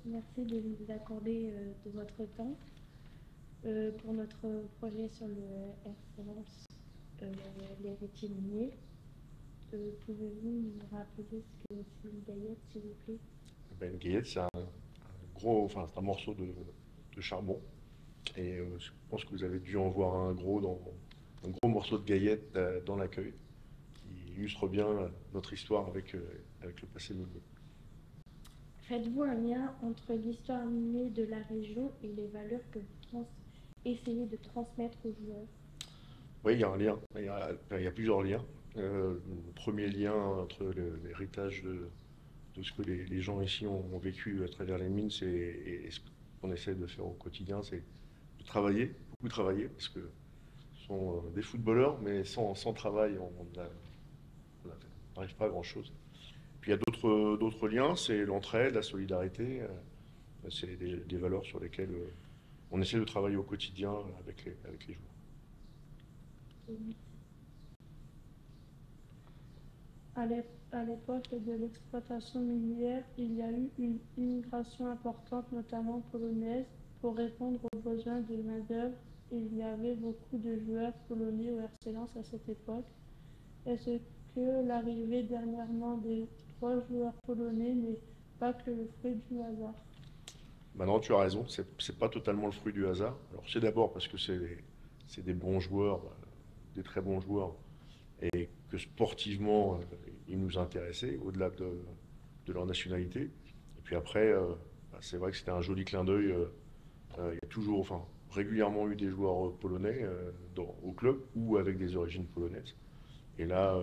merci de nous accorder de votre temps pour notre projet sur le RCLS, l'héritier minier. Pouvez-vous nous rappeler ce que c'est une gaillette, s'il vous plaît? Ben, une gaillette, c'est un morceau de charbon. Et je pense que vous avez dû en voir un gros morceau de gaillette dans l'accueil, qui illustre bien notre histoire avec le passé minier. Faites-vous un lien entre l'histoire minière de la région et les valeurs que vous essayez de transmettre aux joueurs? Oui, il y a un lien. Il y a plusieurs liens. Le premier lien entre l'héritage de ce que les gens ici ont vécu à travers les mines, et ce qu'on essaie de faire au quotidien, c'est de travailler, beaucoup travailler, parce que ce sont des footballeurs, mais sans travail, on n'arrive pas à grand-chose. Puis il y a d'autres liens, c'est l'entraide, la solidarité, c'est des valeurs sur lesquelles on essaie de travailler au quotidien avec les joueurs. À l'époque de l'exploitation minière, il y a eu une immigration importante, notamment polonaise, pour répondre aux besoins de main-d'œuvre. Il y avait beaucoup de joueurs polonais au RC Lens à cette époque. Est-ce que l'arrivée dernièrement des 3 joueurs polonais n'est pas que le fruit du hasard? Maintenant, tu as raison, c'est pas totalement le fruit du hasard. Alors, c'est d'abord parce que c'est des bons joueurs, des très bons joueurs, et que sportivement, ils nous intéressaient, au-delà de leur nationalité. Et puis après, c'est vrai que c'était un joli clin d'œil. Il y a toujours, enfin, régulièrement eu des joueurs polonais au club ou avec des origines polonaises. Et là,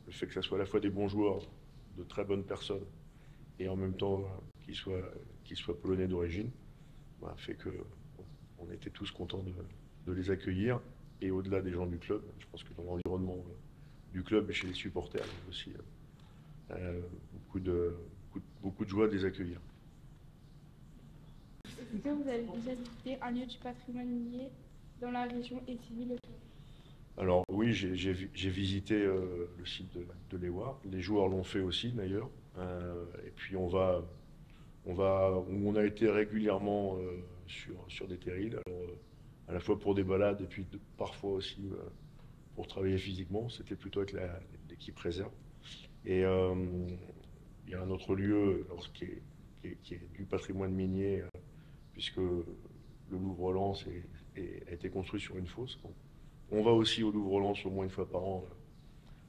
le fait que ça soit à la fois des bons joueurs, de très bonnes personnes, et en même temps qu'ils soient polonais d'origine, fait que on était tous contents de les accueillir. Et au-delà des gens du club, je pense que dans l'environnement du club et chez les supporters, il y a aussi beaucoup de joie de les accueillir. Est-ce que vous avez déjà visité un lieu du patrimoine minier dans la région et suivi le tour? Alors oui, j'ai visité le site de l'Ewar. Les joueurs l'ont fait aussi d'ailleurs. Et puis on a été régulièrement sur des terrils, alors, à la fois pour des balades et puis parfois aussi pour travailler physiquement. C'était plutôt avec l'équipe réserve. Et il y a un autre lieu alors, qui est du patrimoine minier, puisque le Louvre-Lens a été construit sur une fosse. Donc, on va aussi au Louvre-Lens au moins une fois par an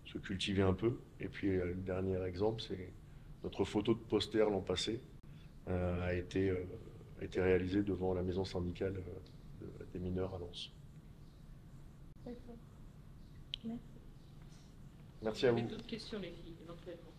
se cultiver un peu. Et puis le dernier exemple, c'est notre photo de poster l'an passé a été réalisée devant la maison syndicale des mineurs à Lens. D'accord. Merci. Merci Vous à avez vous. d'autres questions, les filles, éventuellement?